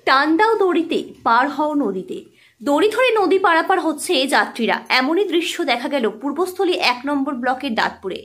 টান দাও দড়িতে, পার হও নদীতে। দড়ি ধরে নদী পারাপার হচ্ছে যাত্রীরা। এমনই দৃশ্য দেখা গেল পূর্বস্থলী 1 নম্বর ব্লকের দাঁতপুরে।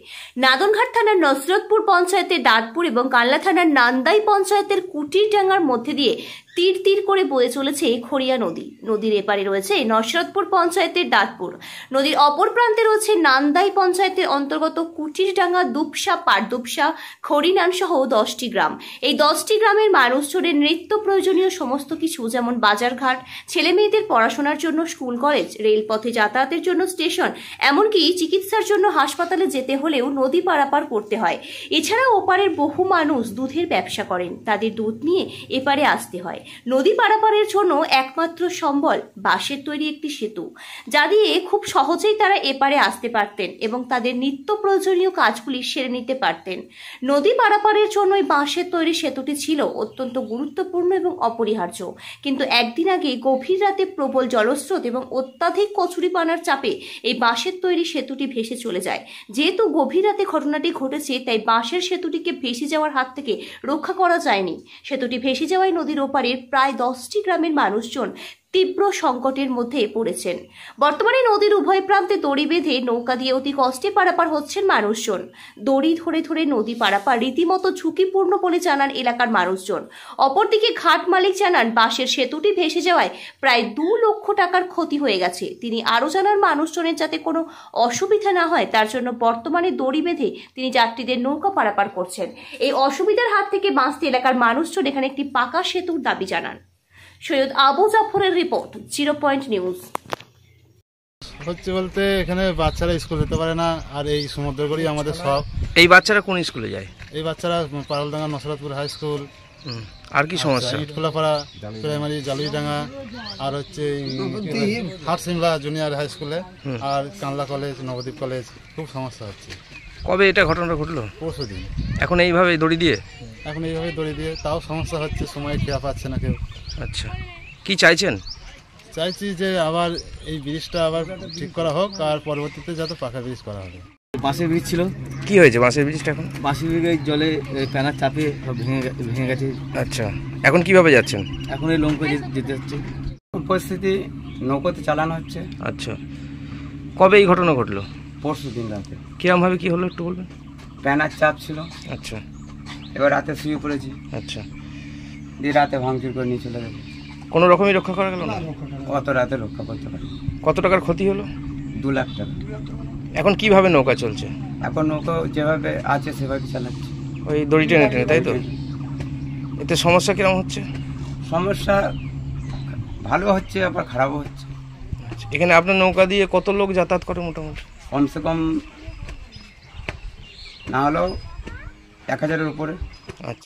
নাদনঘাট থানার নসরতপুর পঞ্চায়েতের দাঁতপুর এবং কাল্লা থানার নান্দাই পঞ্চায়েতের কুটিরডাঙ্গার মধ্যে দিয়ে তীর তীর করে বয়ে চলেছে খড়িয়া নদী। নদীর এপারে রয়েছে নসরতপুর পঞ্চায়েতের দাঁতপুর, নদীর অপর প্রান্তে রয়েছে নান্দাই পঞ্চায়েতের অন্তর্গত কুটিরডাঙ্গা, দুপসা, পারদুপসা, খড়িনান সহ 10টি গ্রাম। এই 10টি গ্রামের মানুষজনের নিত্য প্রয়োজনীয় সমস্ত কিছু, যেমন বাজারঘাট, ছেলে মেয়েদের পড়াশোনার জন্য স্কুল কলেজ, রেলপথে যাতায়াতের জন্য স্টেশন, এমনকি চিকিৎসার জন্য হাসপাতালে যেতে হলেও নদী পারাপার করতে হয়। এছাড়াও ওপারের বহু মানুষ দুধের ব্যবসা করেন, তাদের দুধ নিয়ে এপারে আসতে হয়। নদী পারাপারের জন্য একমাত্র সম্বল বাঁশের তৈরি একটি সেতু, যা দিয়ে খুব সহজেই তারা এপারে আসতে পারতেন এবং তাদের নিত্য প্রয়োজনীয় কাজগুলি সেরে নিতে পারতেন। নদী পারাপারের জন্য এই বাঁশের তৈরি সেতুটি ছিল অত্যন্ত গুরুত্বপূর্ণ এবং অপরিহার্য। কিন্তু একদিন আগে গভীর রাতে প্রবল জলস্রোত এবং অত্যাধিক কচুরিপানার চাপে এই বাঁশের তৈরি সেতুটি ভেসে চলে যায়। যেহেতু গভীর রাতে ঘটনাটি ঘটেছে, তাই বাঁশের সেতুটিকে ভেসে যাওয়ার হাত থেকে রক্ষা করা যায়নি। সেতুটি ভেসে যাওয়ায় নদীর ওপারের প্রায় 10টি গ্রামের মানুষজন তীব্র সংকটের মধ্যে পড়েছেন। বর্তমানে নদীর উভয় প্রান্তে দড়ি বেঁধে নৌকা দিয়ে অতি কষ্টে পারাপার হচ্ছেন মানুষজন। দড়ি ধরে ধরে নদী পারাপার রীতিমতো ঝুঁকিপূর্ণ বলে জানান এলাকার মানুষজন। অপরদিকে ঘাট মালিক জানান, বাঁশের সেতুটি ভেসে যাওয়ায় প্রায় 2 লক্ষ টাকার ক্ষতি হয়ে গেছে। তিনি আরও জানান, মানুষজনের যাতে কোনো অসুবিধা না হয় তার জন্য বর্তমানে দড়ি বেঁধে তিনি যাত্রীদের নৌকা পারাপার করছেন। এই অসুবিধার হাত থেকে বাঁচতে এলাকার মানুষজন এখানে একটি পাকা সেতুর দাবি জানান। সৈয়দ আবু জাফরের রিপোর্ট, 0 পয়েন্ট নিউজ। হচ্ছে বলতে এখানে বাচ্চারা স্কুল যেতে পারে না, আর এই সমুদ্র করেই আমাদের সব। এই বাচ্চারা কোন স্কুলে যায়? এই বাচ্চারা পারলডাঙ্গা নসরতপুর হাই স্কুল। আর কি সমস্যা? ইটখোলাপাড়া প্রাইমারি, জালুইডাঙ্গা, আর হচ্ছে হাটসিমলা জুনিয়র হাই স্কুলে, আর কানলা কলেজ, নবদ্বীপ কলেজ। খুব সমস্যা হচ্ছে। কবে এটা ঘটনাটা ঘটলো? পরশুদিন। এখন এইভাবে দড়ি দিয়ে তাও সমস্যা হচ্ছে, সময় খেয়া পাচ্ছে না কেউ। আচ্ছা, কি চাইছেন? চাইছি যে আবার এই ব্রিজটা আবার ঠিক করা হোক, আর পরবর্তীতে যাতে পাকা ব্রিজ করা হবে। বাঁশের ব্রিজ ছিল। কি হয়েছে বাঁশের ব্রিজটা? এখন বাঁশের ব্রিজের জলে প্যানার চাপে ভেঙে গেছে। আচ্ছা, এখন কিভাবে যাচ্ছেন? এখন এই লঙ্কা যেতে হচ্ছে। পরিস্থিতি নৌকাতে চালানো হচ্ছে। আচ্ছা, কবে এই ঘটনা ঘটলো? পরশুদিন রাতে। কিরমভাবে কি হলো একটু বলবেন? প্যানার চাপ ছিল। আচ্ছা, এবার রাতে শুয়ে পড়েছি। আচ্ছা, দিয়ে রাতে ভাঙচুর করে নিয়ে চলে গেল। কোনো রকমই রক্ষা করা গেল না? অত রাতে রক্ষা করতে পারি। কত টাকার ক্ষতি হলো? 2 লাখ টাকা। এখন কিভাবে নৌকা চলছে? এখন নৌকা যেভাবে আছে সেভাবে চালাচ্ছে, ওই দড়ি টেনে টেনে, তাই তো? এতে সমস্যা কিরকম হচ্ছে? সমস্যা ভালো হচ্ছে, আবার খারাপও হচ্ছে। এখানে আপনার নৌকা দিয়ে কত লোক যাতায়াত করে মোটামুটি? কমসে কম না হলেও 1000-এর উপরে। আচ্ছা।